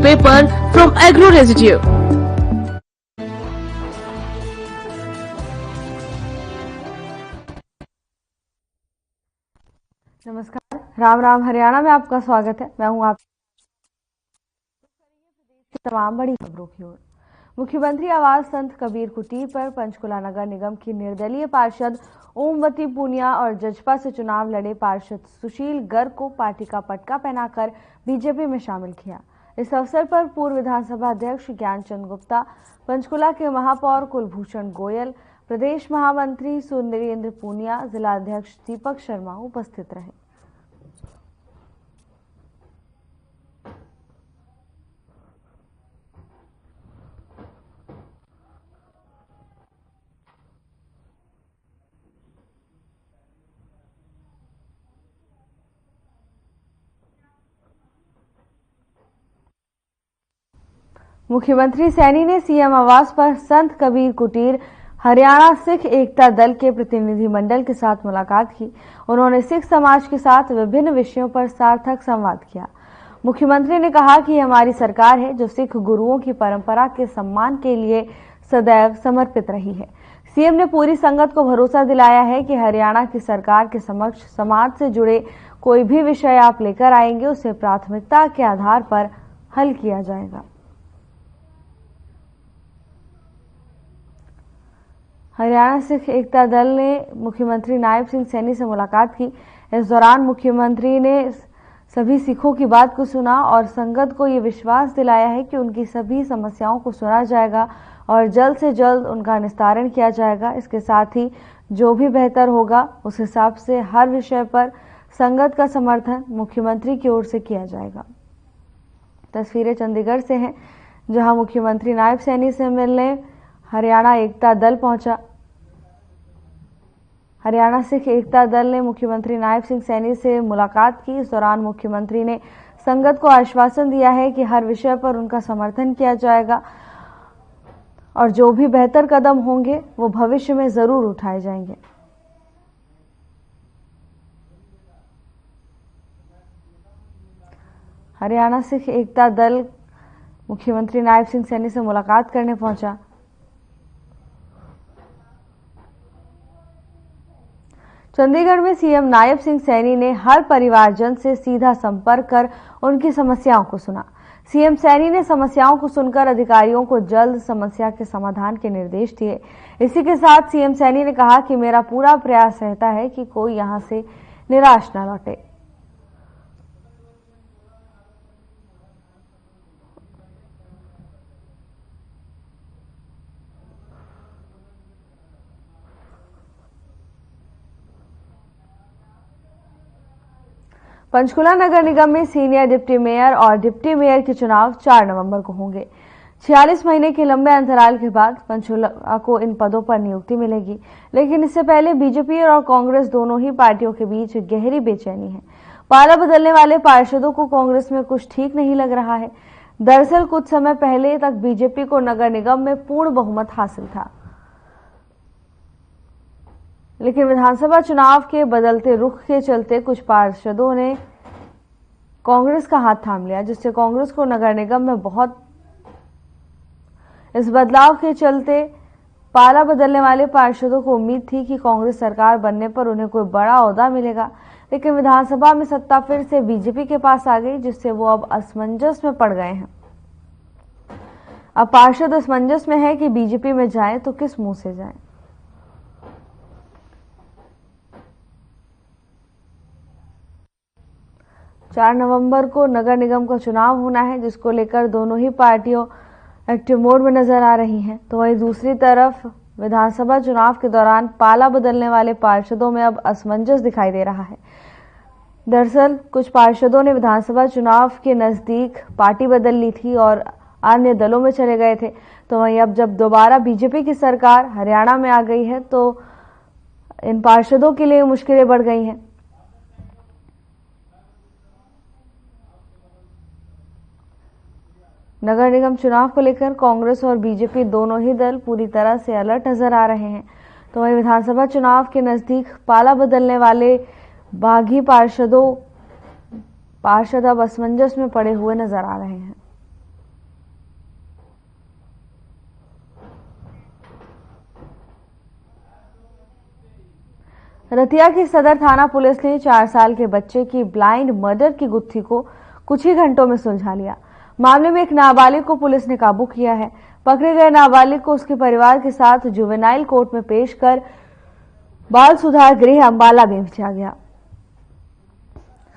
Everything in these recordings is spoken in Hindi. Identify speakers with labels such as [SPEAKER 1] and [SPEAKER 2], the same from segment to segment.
[SPEAKER 1] paper from agro residue.
[SPEAKER 2] नमस्कार, राम राम हरियाणा में आपका स्वागत है। मैं हूं आप तमाम बड़ी खबरों की ओर। मुख्यमंत्री आवास संत कबीर कुटीर पर पंचकुला नगर निगम की निर्दलीय पार्षद ओमवती पूनिया और जजपा से चुनाव लड़े पार्षद सुशील गर्ग को पार्टी का पटका पहनाकर बीजेपी में शामिल किया। इस अवसर पर पूर्व विधानसभा अध्यक्ष ज्ञानचंद गुप्ता, पंचकुला के महापौर कुलभूषण गोयल, प्रदेश महामंत्री सुरेंद्र पूनिया, जिला अध्यक्ष दीपक शर्मा उपस्थित रहे। मुख्यमंत्री सैनी ने सीएम आवास पर संत कबीर कुटीर हरियाणा सिख एकता दल के प्रतिनिधिमंडल के साथ मुलाकात की। उन्होंने सिख समाज के साथ विभिन्न विषयों पर सार्थक संवाद किया। मुख्यमंत्री ने कहा कि हमारी सरकार है जो सिख गुरुओं की परंपरा के सम्मान के लिए सदैव समर्पित रही है। सीएम ने पूरी संगत को भरोसा दिलाया है कि हरियाणा की सरकार के समक्ष समाज से जुड़े कोई भी विषय आप लेकर आएंगे उसे प्राथमिकता के आधार पर हल किया जाएगा। हरियाणा सिख एकता दल ने मुख्यमंत्री नायब सिंह सैनी से मुलाकात की। इस दौरान मुख्यमंत्री ने सभी सिखों की बात को सुना और संगत को ये विश्वास दिलाया है कि उनकी सभी समस्याओं को सुना जाएगा और जल्द से जल्द उनका निस्तारण किया जाएगा। इसके साथ ही जो भी बेहतर होगा उस हिसाब से हर विषय पर संगत का समर्थन मुख्यमंत्री की ओर से किया जाएगा। तस्वीरें चंडीगढ़ से हैं, जहां मुख्यमंत्री नायब सैनी से मिलने हरियाणा एकता दल पहुंचा। हरियाणा सिख एकता दल ने मुख्यमंत्री नायब सिंह सैनी से मुलाकात की। इस दौरान मुख्यमंत्री ने संगत को आश्वासन दिया है कि हर विषय पर उनका समर्थन किया जाएगा और जो भी बेहतर कदम होंगे वो भविष्य में जरूर उठाए जाएंगे। हरियाणा सिख एकता दल मुख्यमंत्री नायब सिंह सैनी से मुलाकात करने पहुंचा। चंडीगढ़ में सीएम नायब सिंह सैनी ने हर परिवारजन से सीधा संपर्क कर उनकी समस्याओं को सुना। सीएम सैनी ने समस्याओं को सुनकर अधिकारियों को जल्द समस्या के समाधान के निर्देश दिए। इसी के साथ सीएम सैनी ने कहा कि मेरा पूरा प्रयास रहता है कि कोई यहां से निराश न लौटे। पंचकुला नगर निगम में सीनियर डिप्टी मेयर और डिप्टी मेयर के चुनाव 4 नवंबर को होंगे। 46 महीने के लंबे अंतराल के बाद पंचकुला को इन पदों पर नियुक्ति मिलेगी, लेकिन इससे पहले बीजेपी और कांग्रेस दोनों ही पार्टियों के बीच गहरी बेचैनी है। पाला बदलने वाले पार्षदों को कांग्रेस में कुछ ठीक नहीं लग रहा है। दरअसल कुछ समय पहले तक बीजेपी को नगर निगम में पूर्ण बहुमत हासिल था, लेकिन विधानसभा चुनाव के बदलते रुख के चलते कुछ पार्षदों ने कांग्रेस का हाथ थाम लिया, जिससे कांग्रेस को नगर निगम में बहुत इस बदलाव के चलते पाला बदलने वाले पार्षदों को उम्मीद थी कि कांग्रेस सरकार बनने पर उन्हें कोई बड़ा ओहदा मिलेगा, लेकिन विधानसभा में सत्ता फिर से बीजेपी के पास आ गई, जिससे वो अब असमंजस में पड़ गए हैं। अब पार्षद असमंजस में है कि बीजेपी में जाएं तो किस मुंह से जाएं। चार नवंबर को नगर निगम का चुनाव होना है, जिसको लेकर दोनों ही पार्टियों एक्टिव मोड में नजर आ रही हैं। तो वहीं दूसरी तरफ विधानसभा चुनाव के दौरान पाला बदलने वाले पार्षदों में अब असमंजस दिखाई दे रहा है। दरअसल कुछ पार्षदों ने विधानसभा चुनाव के नजदीक पार्टी बदल ली थी और अन्य दलों में चले गए थे। तो वहीं अब जब दोबारा बीजेपी की सरकार हरियाणा में आ गई है तो इन पार्षदों के लिए मुश्किलें बढ़ गई हैं। नगर निगम चुनाव को लेकर कांग्रेस और बीजेपी दोनों ही दल पूरी तरह से अलर्ट नजर आ रहे हैं। तो वहीं विधानसभा चुनाव के नजदीक पाला बदलने वाले बागी पार्षद अब असमंजस में पड़े हुए नजर आ रहे हैं। रतिया की सदर थाना पुलिस ने 4 साल के बच्चे की ब्लाइंड मर्डर की गुत्थी को कुछ ही घंटों में सुलझा लिया। मामले में एक नाबालिग को पुलिस ने काबू किया है। पकड़े गए नाबालिग को उसके परिवार के साथ जुवेनाइल कोर्ट में पेश कर बाल सुधार गृह अंबाला में भेजा गया।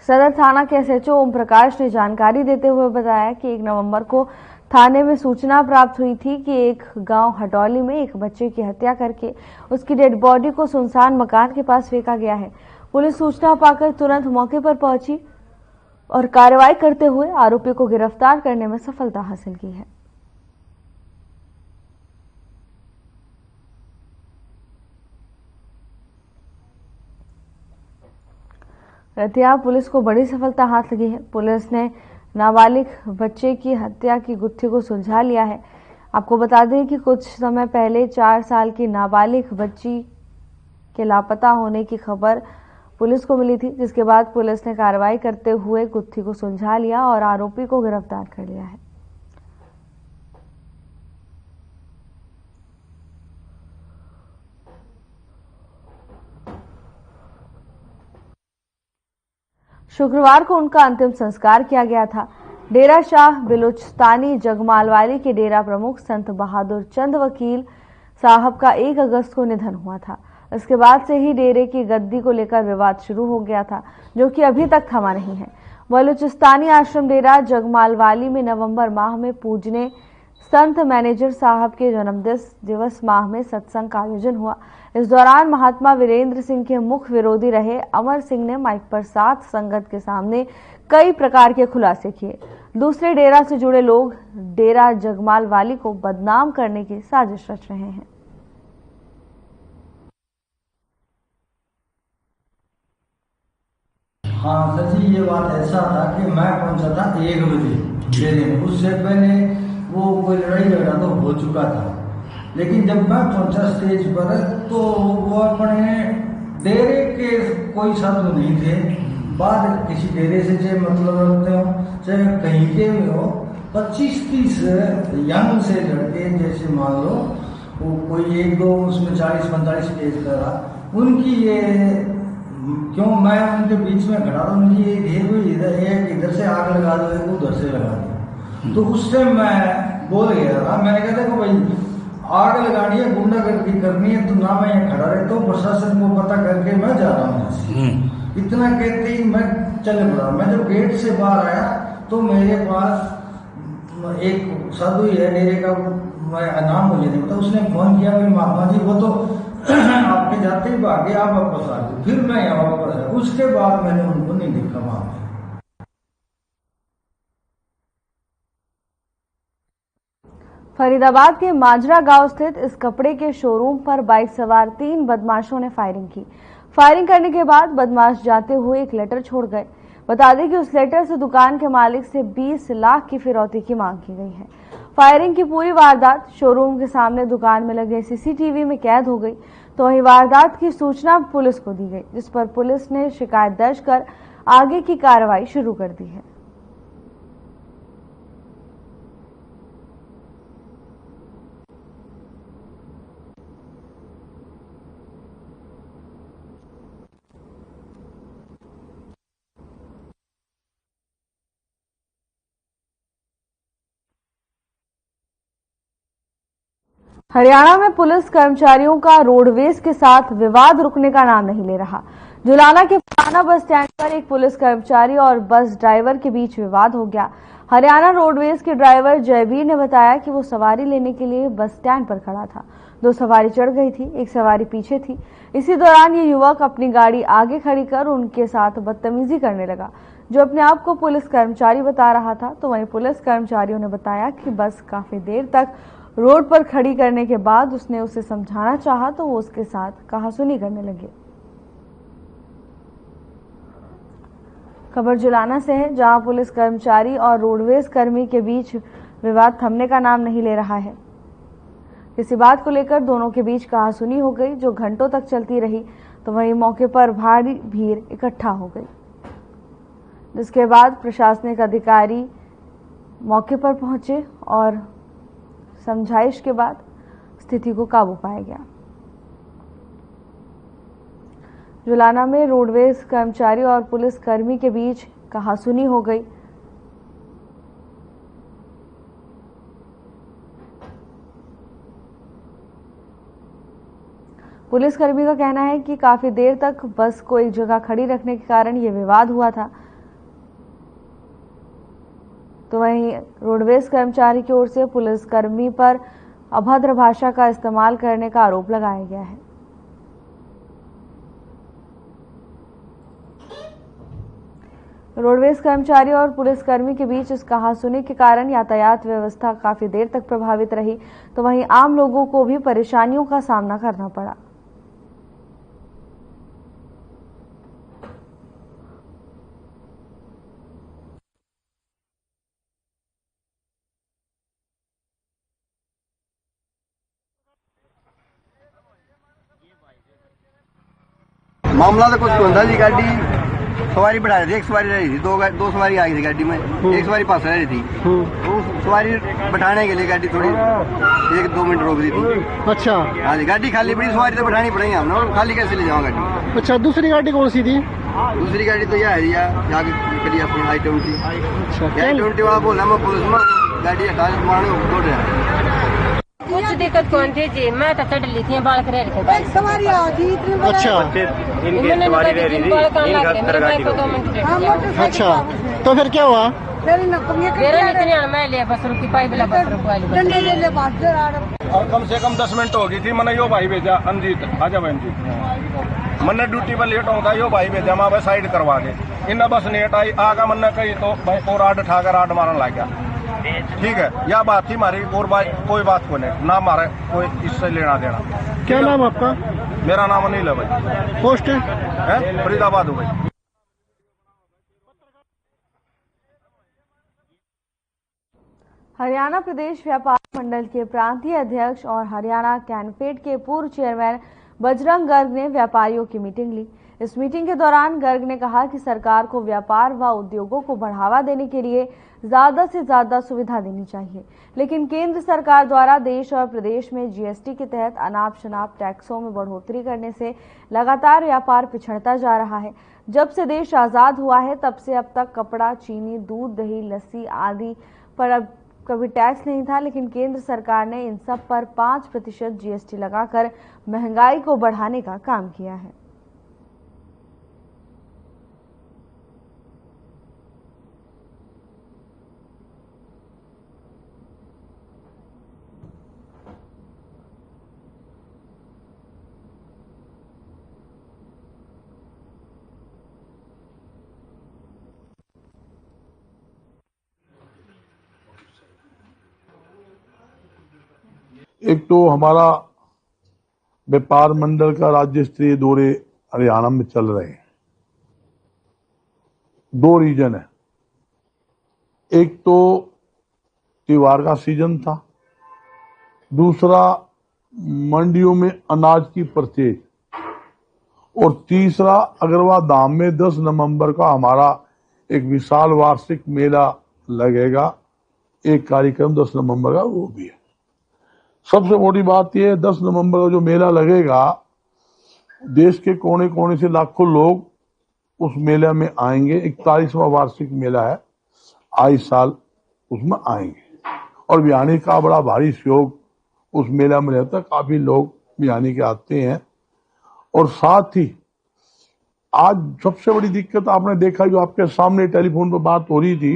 [SPEAKER 2] सदर थाना के एसएचओ ओम प्रकाश ने जानकारी देते हुए बताया कि 1 नवंबर को थाने में सूचना प्राप्त हुई थी कि एक गांव हटौली में एक बच्चे की हत्या करके उसकी डेड बॉडी को सुनसान मकान के पास फेंका गया है। पुलिस सूचना पाकर तुरंत मौके पर पहुंची और कार्रवाई करते हुए आरोपी को गिरफ्तार करने में सफलता हासिल की है। रतिया पुलिस को बड़ी सफलता हाथ लगी है। पुलिस ने नाबालिग बच्चे की हत्या की गुत्थी को सुलझा लिया है। आपको बता दें कि कुछ समय पहले 4 साल की नाबालिग बच्ची के लापता होने की खबर पुलिस को मिली थी, जिसके बाद पुलिस ने कार्रवाई करते हुए गुत्थी को सुलझा लिया और आरोपी को गिरफ्तार कर लिया है। शुक्रवार को उनका अंतिम संस्कार किया गया था। डेरा शाह बिलोचस्तानी जगमालवाली के डेरा प्रमुख संत बहादुर चंद वकील साहब का 1 अगस्त को निधन हुआ था। इसके बाद से ही डेरे की गद्दी को लेकर विवाद शुरू हो गया था, जो कि अभी तक थमा नहीं है। बलूचिस्तानी आश्रम डेरा जगमालवाली में नवंबर माह में पूजने संत मैनेजर साहब के जन्मदिन दिवस माह में सत्संग का आयोजन हुआ। इस दौरान महात्मा वीरेंद्र सिंह के मुख्य विरोधी रहे अमर सिंह ने माइक पर साथ संगत के सामने कई प्रकार के खुलासे किए। दूसरे डेरा से जुड़े लोग डेरा जगमालवाली को बदनाम करने की साजिश रच रहे हैं।
[SPEAKER 3] हाँ सर जी, ये बात ऐसा था कि मैं पहुंचा था 1 बजे डेरे में। उससे पहले वो कोई लड़ाई झगड़ा तो हो चुका था, लेकिन जब मैं पहुंचा स्टेज पर तो वो अपने डेरे के कोई शब्द नहीं थे। बाद किसी डेरे से चाहे मतलब रखते हो चाहे कहीं के भी हो, 25-30 यंग से लड़के, जैसे मान लो वो कोई 1-2 उसमें 40-45 एज का रहा, उनकी ये क्यों मैं उनके बीच में खड़ा था, उनकी ये एक इधर से आग लगा दो, एक उधर से लगा दो। तो उस टाइम मैं बोल गया था, मैंने कहा देखो भाई आग लगानी है, गुंडागर्दी करनी है तो ना मैं यहाँ खड़ा रहता हूँ, प्रशासन को पता करके मैं जा रहा हूँ यहाँ से। इतना कहते ही मैं चले पड़ा। मैं जब गेट से बाहर आया तो मेरे पास एक साधु है डेरे का, मैं नाम मुझे नहीं पता, उसने फोन किया मेरे महात्मा जी वो तो आपके जाते ही भागे, आप वापस आ गए। फिर मैं यहाँ वापस आया, उसके बाद मैंने उनको नहीं देखा वहां पे।
[SPEAKER 2] फरीदाबाद के माजरा गांव स्थित इस कपड़े के शोरूम पर बाइक सवार 3 बदमाशों ने फायरिंग की। फायरिंग करने के बाद बदमाश जाते हुए एक लेटर छोड़ गए। बता दें कि उस लेटर से दुकान के मालिक से 20 लाख की फिरौती की मांग की गई है। फायरिंग की पूरी वारदात शोरूम के सामने दुकान में लगे सीसीटीवी में कैद हो गई। तो वहीं वारदात की सूचना पुलिस को दी गई, जिस पर पुलिस ने शिकायत दर्ज कर आगे की कार्रवाई शुरू कर दी है। हरियाणा में पुलिस कर्मचारियों का रोडवेज के साथ विवाद रुकने का नाम नहीं ले रहा। जुलाना के पुराना बस स्टैंड पर एक पुलिस कर्मचारी और बस ड्राइवर के बीच विवाद हो गया। हरियाणा रोडवेज के ड्राइवर जयवीर ने बताया कि वो सवारी लेने के लिए बस स्टैंड पर खड़ा था। 2 सवारी चढ़ गई थी, एक सवारी पीछे थी। इसी दौरान ये युवक अपनी गाड़ी आगे खड़ी कर उनके साथ बदतमीजी करने लगा, जो अपने आप को पुलिस कर्मचारी बता रहा था। तो वहीं पुलिस कर्मचारियों ने बताया कि बस काफी देर तक रोड पर खड़ी करने के बाद उसने उसे समझाना चाहा तो वो उसके साथ कहासुनी करने लगे। खबर जुलाना से है, जहां पुलिस कर्मचारी और रोडवेज कर्मी के बीच विवाद थमने का नाम नहीं ले रहा है। किसी बात को लेकर दोनों के बीच कहासुनी हो गई, जो घंटों तक चलती रही। तो वहीं मौके पर भारी भीड़ इकट्ठा हो गई, जिसके बाद प्रशासनिक अधिकारी मौके पर पहुंचे और समझाइश के बाद स्थिति को काबू पाया गया। जुलाना में रोडवेज कर्मचारी और पुलिस कर्मी के बीच कहासुनी हो गई। पुलिसकर्मी का कहना है कि काफी देर तक बस को एक जगह खड़ी रखने के कारण यह विवाद हुआ था। तो वहीं रोडवेज कर्मचारी की ओर से पुलिसकर्मी पर अभद्र भाषा का इस्तेमाल करने का आरोप लगाया गया है। रोडवेज कर्मचारी और पुलिसकर्मी के बीच इस कहासुनी के कारण यातायात व्यवस्था काफी देर तक प्रभावित रही। तो वहीं आम लोगों को भी परेशानियों का सामना करना पड़ा।
[SPEAKER 4] मामला तो कुछ होता जी, गाड़ी सवारी बढ़ा रही थी, एक सवारी रह रही थी, दो सवारी आ गई थी गाड़ी में, एक सवारी पास रह रही थी। तो सवारी बैठाने के लिए गाड़ी थोड़ी 1-2 मिनट रोक दी थी।
[SPEAKER 5] अच्छा।
[SPEAKER 4] हाँ जी, गाड़ी खाली पड़ी, सवारी तो बैठानी पड़ेगी हमने, और खाली कैसे ले जाओ गाड़ी।
[SPEAKER 5] अच्छा, दूसरी गाड़ी कौन सी थी?
[SPEAKER 4] दूसरी गाड़ी तो यह है जाके करी अपनी I-20।
[SPEAKER 5] अच्छा,
[SPEAKER 4] I-20 वाला बोला मैं पुलिस में गाड़ी हटा मारने दौड़ रहा।
[SPEAKER 6] कुछ दिक्कत कौन थी जी, मैं तो चढ़ ली थी, बाल करे थे।
[SPEAKER 5] अच्छा। अच्छा, तो फिर क्या हुआ?
[SPEAKER 6] मैं लिया बस रुकी पाई बिला बस
[SPEAKER 7] और कम से कम 10 मिनट हो गई थी। मैंने यो भाई भेजा अंजीत, आजा बहन जी, मैंने ड्यूटी पर लेट होता, यो भाई भेजा मैं भाई साइड करवा के, इन बस लेट आई आगा मैंने कही तो भाई और आड ठाकर आड मारने लग गया। ठीक है, यह बात थी हमारी, और कोई बात को नहीं ना, हमारे कोई इससे लेना देना।
[SPEAKER 5] क्या नाम आपका?
[SPEAKER 7] मेरा नाम अनिल है भाई।
[SPEAKER 5] पोस्ट
[SPEAKER 7] है फरीदाबाद हो भाई।
[SPEAKER 2] हरियाणा प्रदेश व्यापार मंडल के प्रांतीय अध्यक्ष और हरियाणा कैनफेड के पूर्व चेयरमैन बजरंग गर्ग ने व्यापारियों की मीटिंग ली। इस मीटिंग के दौरान गर्ग ने कहा कि सरकार को व्यापार व उद्योगों को बढ़ावा देने के लिए ज्यादा से ज्यादा सुविधा देनी चाहिए, लेकिन केंद्र सरकार द्वारा देश और प्रदेश में जीएसटी के तहत अनाप शनाप टैक्सों में बढ़ोतरी करने से लगातार व्यापार पिछड़ता जा रहा है। जब से देश आजाद हुआ है तब से अब तक कपड़ा, चीनी, दूध, दही, लस्सी आदि पर अब कभी टैक्स नहीं था, लेकिन केंद्र सरकार ने इन सब पर 5% जीएसटी लगाकर महंगाई को बढ़ाने का काम किया है।
[SPEAKER 8] एक तो हमारा व्यापार मंडल का राज्य स्तरीय दौरे हरियाणा में चल रहे हैं। 2 रीजन है, एक तो त्योहार का सीजन था, दूसरा मंडियों में अनाज की परचेज, और तीसरा अग्रवाल धाम में 10 नवंबर का हमारा एक विशाल वार्षिक मेला लगेगा। एक कार्यक्रम 10 नवंबर का वो भी है। सबसे बड़ी बात यह है, 10 नवंबर का जो मेला लगेगा, देश के कोने कोने से लाखों लोग उस मेले में आएंगे। 41वां वार्षिक मेला है, आए साल उसमें आएंगे, और बिहानी का बड़ा भारी सहयोग उस मेला में रहता है। काफी लोग बिहानी के आते हैं। और साथ ही आज सबसे बड़ी दिक्कत आपने देखा, जो आपके सामने टेलीफोन पर बात हो रही थी,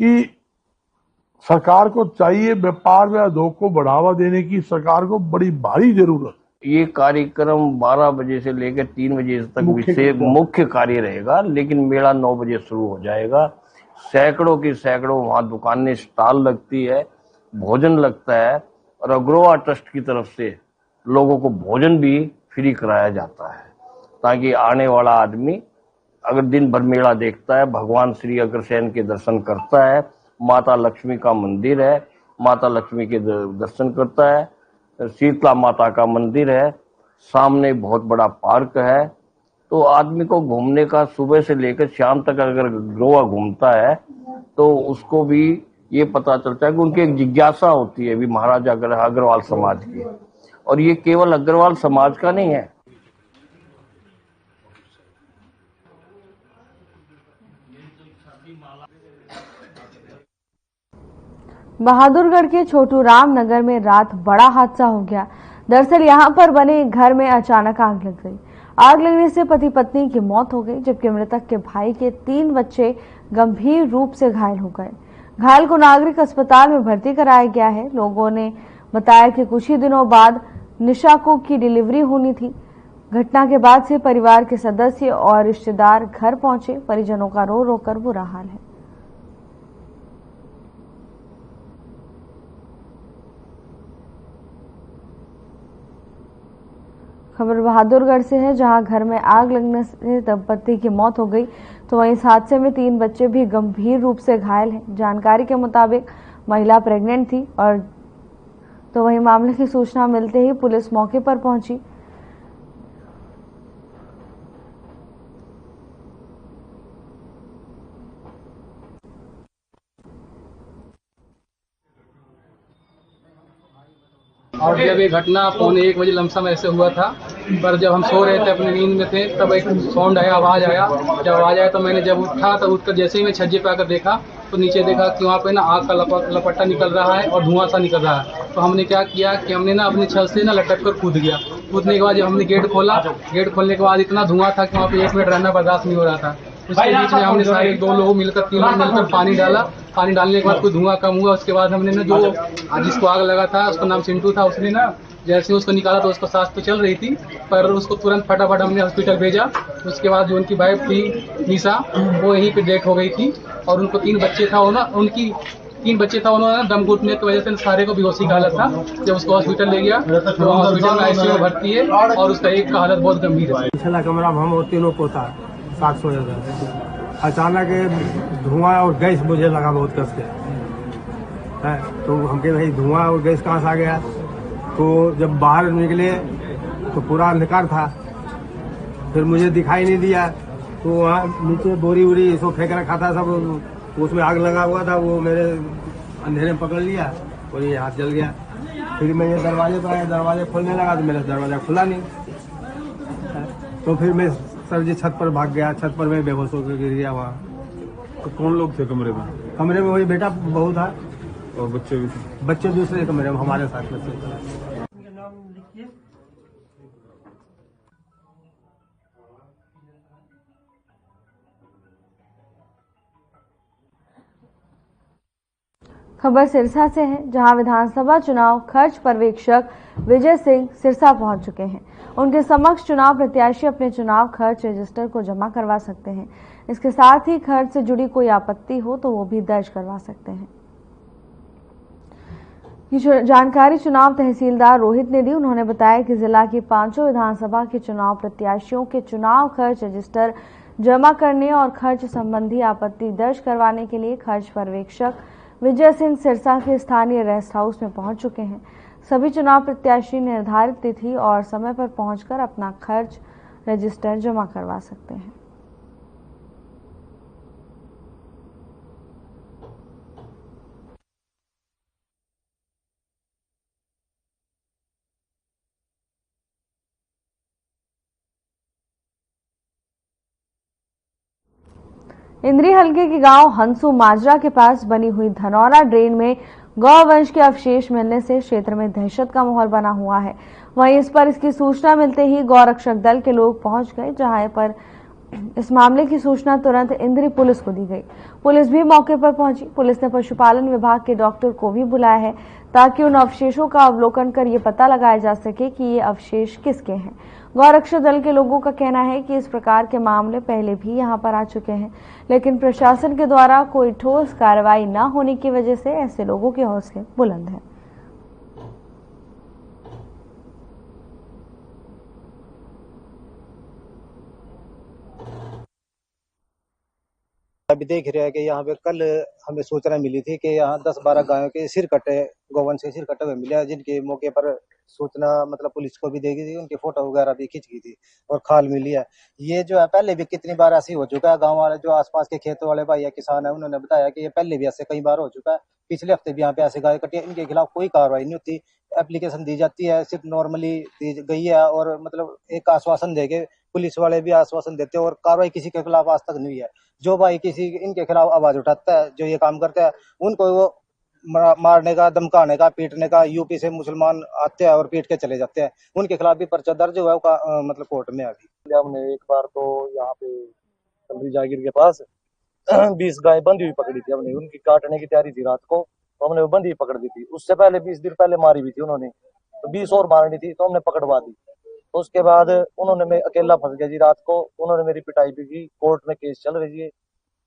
[SPEAKER 8] कि सरकार को चाहिए व्यापार व उद्योग को बढ़ावा देने की सरकार को बड़ी भारी जरूरत है।
[SPEAKER 9] ये कार्यक्रम 12 बजे से लेकर 3 बजे तक मुख्य कार्य रहेगा, लेकिन मेला 9 बजे शुरू हो जाएगा। सैकड़ों की सैकड़ों वहां दुकानें, स्टॉल लगती है, भोजन लगता है, और अग्रवाल ट्रस्ट की तरफ से लोगों को भोजन भी फ्री कराया जाता है, ताकि आने वाला आदमी अगर दिन भर मेला देखता है, भगवान श्री अग्रसेन के दर्शन करता है, माता लक्ष्मी का मंदिर है, माता लक्ष्मी के दर्शन करता है, शीतला माता का मंदिर है, सामने बहुत बड़ा पार्क है, तो आदमी को घूमने का सुबह से लेकर शाम तक अगर गोवा घूमता है तो उसको भी ये पता चलता है कि उनकी एक जिज्ञासा होती है भी महाराजा अग्रवाल समाज की, और ये केवल अग्रवाल समाज का नहीं है।
[SPEAKER 2] बहादुरगढ़ के छोटू राम नगर में रात बड़ा हादसा हो गया। दरअसल यहां पर बने एक घर में अचानक आग लग गई। आग लगने से पति पत्नी की मौत हो गई, जबकि मृतक के भाई के 3 बच्चे गंभीर रूप से घायल हो गए। घायल को नागरिक अस्पताल में भर्ती कराया गया है। लोगों ने बताया कि कुछ ही दिनों बाद निशा को की डिलीवरी होनी थी। घटना के बाद से परिवार के सदस्य और रिश्तेदार घर पहुंचे। परिजनों का रो रो कर बुरा हाल है। खबर बहादुरगढ़ से है, जहां घर में आग लगने से दंपति की मौत हो गई, तो वहीं इस हादसे में 3 बच्चे भी गंभीर रूप से घायल हैं। जानकारी के मुताबिक महिला प्रेग्नेंट थी और तो वहीं मामले की सूचना मिलते ही पुलिस मौके पर पहुंची।
[SPEAKER 10] और जब ये घटना 1:15 बजे लमसम ऐसे हुआ था, पर जब हम सो रहे थे, अपनी नींद में थे, तब एक साउंड आया, आवाज़ आया। जब आवाज़ आया तो मैंने जब उठा, तब उठकर जैसे ही मैं छज्जे पे आकर देखा तो नीचे देखा कि वहाँ पे ना आग का लपट्टा निकल रहा है और धुआं सा निकल रहा है। तो हमने क्या किया कि हमने ना अपनी छत से ना लटक कर कूद गया। कूदने के बाद जब हमने गेट खोला, गेट खोलने के बाद इतना धुआं था कि वहाँ पे 1 मिनट रहना बर्दाश्त नहीं हो रहा था। उसके बीच में हमने सारे 2 लोग मिलकर 3 लोग मिलकर पानी डाला। पानी डालने के बाद कोई धुआं कम हुआ। उसके बाद हमने ना जो जिसको आग लगा था, उसका नाम चिंटू था, उसने ना जैसे उसको निकाला तो उसको सांस तो चल रही थी, पर उसको तुरंत फटाफट हमने हॉस्पिटल भेजा। उसके बाद जो उनकी वाइफ थी निशा, वो यहीं पे डेथ हो गई थी। और उनको 3 बच्चे था, उनकी 3 बच्चे था, उन्होंने दम घुटने की वजह से सारे को बेहोशी का हालत था। जब उसको हॉस्पिटल ले गया तो हॉस्पिटल में आईसीयू में भर्ती है और उसका एक का हालत बहुत गंभीर है।
[SPEAKER 11] पिछला कमरा में हम और तीनों पोता 700 जगह अचानक धुआं और गैस मुझे लगा बहुत कस के है। तो हम कहे भाई धुआं और गैस कहाँ से आ गया। तो जब बाहर निकले तो पूरा अंधकार था, फिर मुझे दिखाई नहीं दिया। तो वहाँ नीचे बोरी वोरी सब फेंक रखा था, सब उसमें आग लगा हुआ था। वो मेरे अंधेरे में पकड़ लिया और ये हाथ जल गया। फिर मैं ये दरवाजे पर आया, दरवाजा खोलने लगा तो मेरा दरवाजा खुला नहीं। तो फिर मैं सर जी छत पर भाग गया। छत पर मैं बेहोश होकर गिर गया वहाँ।
[SPEAKER 12] तो कौन लोग थे कमरे में?
[SPEAKER 11] कमरे में वही बेटा बहू था
[SPEAKER 12] और बच्चे भी थे?
[SPEAKER 11] बच्चे दूसरे कमरे में हमारे साथ बच्चे।
[SPEAKER 2] खबर सिरसा से है, जहां विधानसभा चुनाव खर्च पर्यवेक्षक विजय सिंह सिरसा पहुंच चुके हैं। उनके समक्ष चुनाव प्रत्याशी अपने चुनाव खर्च रजिस्टर को जमा करवा सकते हैं। इसके साथ ही खर्च से जुड़ी कोई आपत्ति हो तो वो भी दर्ज करवा सकते हैं। ये जानकारी चुनाव तहसीलदार रोहित ने दी। उन्होंने बताया कि जिला की 5 विधानसभा के चुनाव प्रत्याशियों के चुनाव खर्च रजिस्टर जमा करने और खर्च संबंधी आपत्ति दर्ज करवाने के लिए खर्च पर्यवेक्षक विजय सिंह सिरसा के स्थानीय रेस्ट हाउस में पहुंच चुके हैं। सभी चुनाव प्रत्याशी निर्धारित तिथि और समय पर पहुंचकर अपना खर्च रजिस्टर जमा करवा सकते हैं। इंद्री हलके के गांव हंसू माजरा के पास बनी हुई धनौरा ड्रेन में गौवंश के अवशेष मिलने से क्षेत्र में दहशत का माहौल बना हुआ है। वहीं इस पर इसकी सूचना मिलते ही गौरक्षक दल के लोग पहुंच गए, जहां पर इस मामले की सूचना तुरंत इंद्री पुलिस को दी गई। पुलिस भी मौके पर पहुंची। पुलिस ने पशुपालन विभाग के डॉक्टर को भी बुलाया है ताकि उन अवशेषों का अवलोकन कर ये पता लगाया जा सके कि ये अवशेष किसके हैं। गौरक्षक दल के लोगों का कहना है कि इस प्रकार के मामले पहले भी यहां पर आ चुके हैं, लेकिन प्रशासन के द्वारा कोई ठोस कार्रवाई न होने की वजह से ऐसे लोगों के हौसले बुलंद हैं।
[SPEAKER 13] अभी देख रहे हैं कि यहाँ पे कल हमें सूचना मिली थी कि यहाँ 10-12 गायों के सिर कटे, गोवंश के सिर कटे हुए मिले, जिनके मौके पर सूचना मतलब पुलिस को भी दी गई थी। उनकी फोटो वगैरह भी खींच गई थी और खाल मिली है। ये जो है पहले भी कितनी बार ऐसी हो चुका है। गाँव वाले जो आसपास के खेतों वाले भाई या किसान है, उन्होंने बताया कि ये पहले भी ऐसे कई बार हो चुका है। पिछले हफ्ते भी यहाँ पे ऐसे गाय कटी है। इनके खिलाफ कोई कार्रवाई नहीं होती। एप्लीकेशन दी जाती है, सिर्फ नॉर्मली दी गई है और मतलब एक आश्वासन देके पुलिस वाले भी आश्वासन देते हैं और कार्रवाई किसी के खिलाफ आज तक नहीं है। जो भाई किसी इनके खिलाफ आवाज उठाता है, जो ये काम करता है, उनको वो मारने का, धमकाने का, पीटने का। यूपी से मुसलमान आते हैं और पीट के चले जाते हैं। उनके खिलाफ भी पर्चा दर्ज हुआ है मतलब कोर्ट में। अभी
[SPEAKER 14] हमने एक बार तो यहाँ पे कमरी जागीर के पास 20 गाय बंधी हुई पकड़ी थी हमने। उनकी काटने की तैयारी थी रात को, तो हमने वो बंधी पकड़ दी थी। उससे पहले 20 दिन पहले मारी हुई थी उन्होंने, तो 20 और मारनी थी, तो हमने पकड़वा दी। तो उसके बाद उन्होंने, मैं अकेला फंस गया जी रात को। उन्होंने मेरी पिटाई भी की, कोर्ट में केस चल रही है।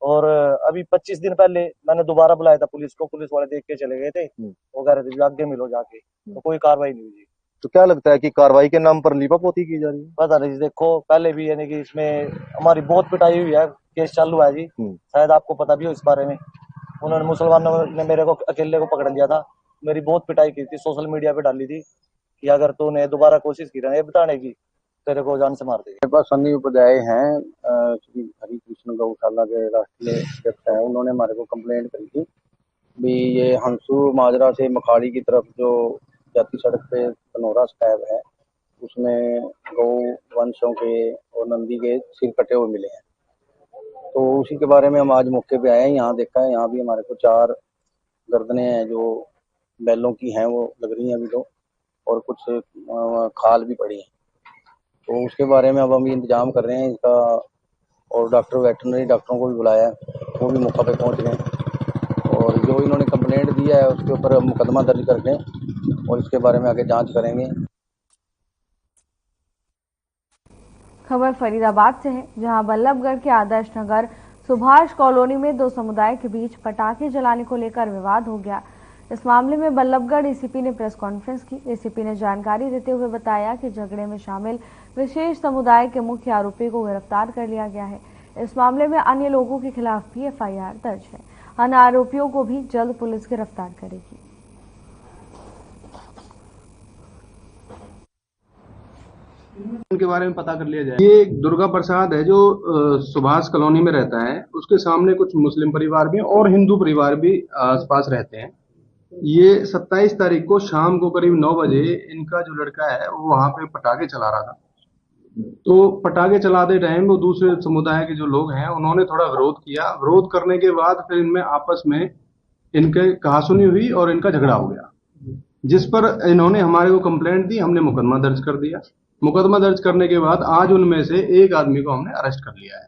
[SPEAKER 14] और अभी 25 दिन पहले मैंने दोबारा बुलाया था पुलिस को, पुलिस वाले देख के चले गए थे। वो कह रहे थे आगे मिलो जाके, तो कोई कार्रवाई नहीं हुई।
[SPEAKER 15] तो क्या लगता है कि कार्रवाई के नाम पर लीपापोती की जा रही है?
[SPEAKER 14] पता नहीं, देखो पहले भी यानी कि इसमें हमारी बहुत पिटाई हुई है, केस चालू है जी। शायद आपको पता भी हो इस बारे में। उन्होंने, मुसलमानों ने मेरे को अकेले को पकड़ लिया था, मेरी बहुत पिटाई की थी, सोशल मीडिया पे डाली थी कि अगर तूने दोबारा कोशिश की रहा बताने की, तेरे को जान से मार देगी।
[SPEAKER 15] मेरे पास सन्नी उपाध्याय हैं, श्री हरि कृष्ण गौशाला के राष्ट्रीय अध्यक्ष हैं। उन्होंने हमारे को कंप्लेंट करी थी भी ये हंसू माजरा से मखाड़ी की तरफ जो जाती सड़क पे धनौरा स्टैब है, उसमें गौ वंशों के और नंदी के सिर कटे हुए मिले हैं। तो उसी के बारे में हम आज मौके पे आए हैं। यहाँ देखा है, यहाँ भी हमारे को 4 गर्दनें हैं जो बैलों की हैं, वो लग रही हैं अभी तो, और कुछ खाल भी पड़ी है। तो उसके बारे में अब हम इंतजाम कर रहे हैं इसका, और डॉक्टर, वेटरनरी डॉक्टरों को भी बुलाया है, वो भी मौका पे पहुंच गए। और जो इन्होंने कंप्लेंट दिया है उसके ऊपर मुकदमा दर्ज करके और इसके बारे में आगे जांच करेंगे।
[SPEAKER 2] खबर फरीदाबाद से है, जहां बल्लभगढ़ के आदर्श नगर सुभाष कॉलोनी में 2 समुदाय के बीच पटाखे जलाने को लेकर विवाद हो गया। इस मामले में बल्लभगढ़ एसीपी ने प्रेस कॉन्फ्रेंस की। एसीपी ने जानकारी देते हुए बताया कि झगड़े में शामिल विशेष समुदाय के मुख्य आरोपी को गिरफ्तार कर लिया गया है। इस मामले में अन्य लोगों के खिलाफ भी एफआईआर दर्ज है। अन्य आरोपियों को भी जल्द पुलिस गिरफ्तार करेगी।
[SPEAKER 16] उनके बारे में पता कर लिया जाए। ये दुर्गा प्रसाद है जो सुभाष कॉलोनी में रहता है, उसके सामने कुछ मुस्लिम परिवार भी और हिंदू परिवार भी आसपास रहते हैं। ये 27 तारीख को शाम को करीब 9 बजे इनका जो लड़का है वो वहां पे पटाखे चला रहा था। तो पटाखे चलाते टाइम वो दूसरे समुदाय के जो लोग हैं उन्होंने थोड़ा विरोध किया। विरोध करने के बाद फिर इनमें आपस में इनके कहासुनी हुई और इनका झगड़ा हो गया, जिस पर इन्होंने हमारे को कंप्लेंट दी। हमने मुकदमा दर्ज कर दिया। मुकदमा दर्ज करने के बाद आज उनमें से एक आदमी को हमने अरेस्ट कर लिया है।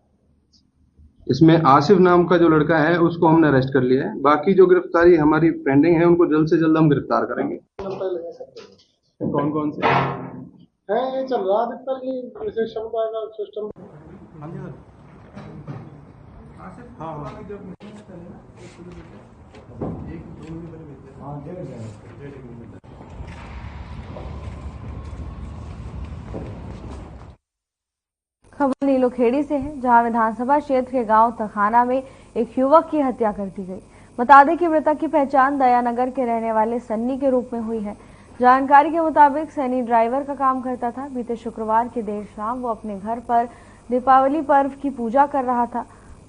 [SPEAKER 16] इसमें आसिफ नाम का जो लड़का है उसको हमने अरेस्ट कर लिया है। बाकी जो गिरफ्तारी हमारी पेंडिंग है उनको जल्द से जल्द हम गिरफ्तार करेंगे। कौन कौन से
[SPEAKER 5] है ये चल रहा है विशेष समुदाय का सिस्टम।
[SPEAKER 2] खबर नीलोखेड़ी से है, जहां विधानसभा क्षेत्र के गांव तखाना में एक युवक की हत्या कर दी गई। बता दें कि मृतक की पहचान दयानगर के रहने वाले सन्नी के रूप में हुई है। जानकारी के मुताबिक सन्नी ड्राइवर का काम करता था। बीते शुक्रवार की देर शाम वो अपने घर पर दीपावली पर्व की पूजा कर रहा था,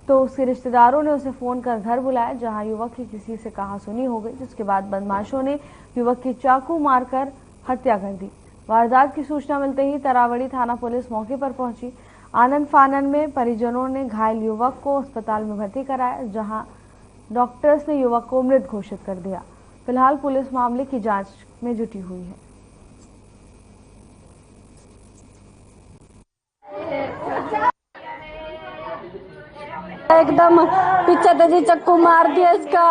[SPEAKER 2] तो उसके रिश्तेदारों ने उसे फोन कर घर बुलाया, जहां युवक की किसी से कहासुनी हो गई, जिसके बाद बदमाशों ने युवक की चाकू मारकर हत्या कर दी। वारदात की सूचना मिलते ही तरावड़ी थाना पुलिस मौके पर पहुंची। आनंद फानन में परिजनों ने घायल युवक को अस्पताल में भर्ती कराया, जहां डॉक्टर्स ने युवक को मृत घोषित कर दिया। फिलहाल पुलिस मामले की जांच में जुटी हुई है।
[SPEAKER 17] एकदम पीछे तो जी चक्कू मार दिया इसका।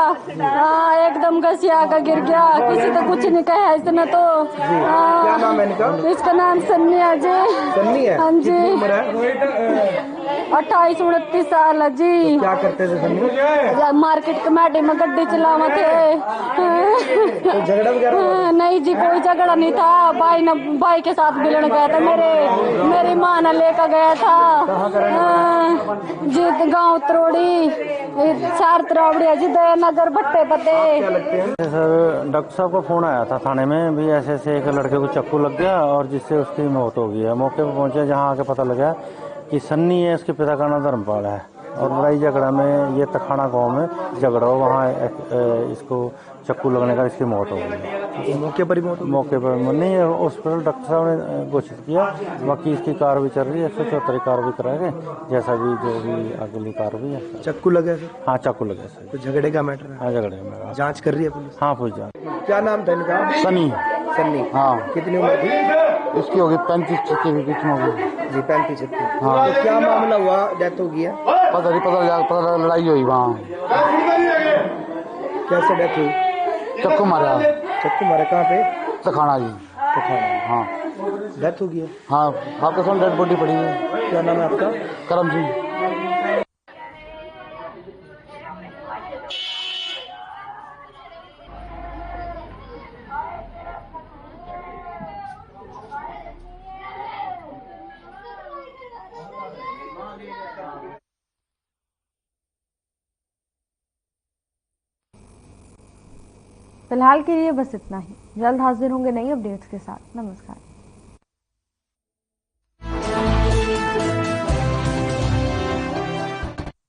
[SPEAKER 17] एकदम घसिया का गिर गया। किसी तो कुछ नहीं कहा इसने तो।
[SPEAKER 18] क्या नाम है इनका?
[SPEAKER 17] इसका नाम सन्नी है जी।
[SPEAKER 18] सन्नी है?
[SPEAKER 17] हाँ जी। 28-29 साल है जी।
[SPEAKER 18] तो क्या करते थे सन्नी?
[SPEAKER 17] मार्केट कमेटी में गड्डी चलावा थे।
[SPEAKER 18] तो झगड़ा वगैरह?
[SPEAKER 17] नहीं जी, कोई झगड़ा नहीं था। भाई के साथ मिलने गया था। मेरी माँ ने लेकर गया था जी गाँव तरोड़ी, चार तरावड़ी है जी, दयानगर भट्टे पते।
[SPEAKER 19] सर डॉक्टर साहब का फोन आया था थाने में भी ऐसे ऐसे एक लड़के को चक्कू लग गया और जिससे उसकी मौत हो गई है। मौके पर पहुंचे, जहां आके पता लगा कि सन्नी है, इसके पिता का नाम धर्मपाल है, और लड़ाई झगड़ा में ये तखाना गांव में झगड़ा हो, वहाँ इसको चक्कू लगने का इसकी मौत हो गई।
[SPEAKER 18] मौके पर ही मौत?
[SPEAKER 19] मौके पर नहीं, हॉस्पिटल डॉक्टर साहब ने घोषित किया, बाकी इसकी कार्रवाई चल रही है, 174 कार्रवाई कराएंगे, जैसा भी जो भी अगली कार्रवाई है।
[SPEAKER 18] चाकू लगे सर?
[SPEAKER 19] हाँ चाकू लगे सर।
[SPEAKER 18] तो झगड़े का मैटर है?
[SPEAKER 19] हाँ झगड़े में
[SPEAKER 18] जांच कर रही है पुलिस?
[SPEAKER 19] हाँ पुलिस जांच।
[SPEAKER 18] क्या नाम था इनका?
[SPEAKER 19] सनी।
[SPEAKER 18] सन्नी।
[SPEAKER 19] हाँ।
[SPEAKER 18] कितनी उम्र थी
[SPEAKER 19] इसकी होगी 35-36 के बीच में होगी
[SPEAKER 18] जी। 35-36।
[SPEAKER 19] हाँ।
[SPEAKER 18] तो क्या मामला हुआ, डेथ हो गई है?
[SPEAKER 19] पता नहीं, पता लगा लड़ाई हुई वहाँ।
[SPEAKER 18] कैसे डेथ हुई?
[SPEAKER 19] चक्कू मारा।
[SPEAKER 18] चक्कू मारा कहाँ पे?
[SPEAKER 19] तखाना जी।
[SPEAKER 18] तखाना।
[SPEAKER 19] हाँ।
[SPEAKER 18] डेथ हो गई है?
[SPEAKER 19] हाँ, आपके सामने डेड बॉडी पड़ी है।
[SPEAKER 18] क्या नाम है आपका?
[SPEAKER 19] करम सिंह।
[SPEAKER 2] फिलहाल के लिए बस इतना ही। जल्द हाजिर होंगे नई अपडेट्स के साथ। नमस्कार।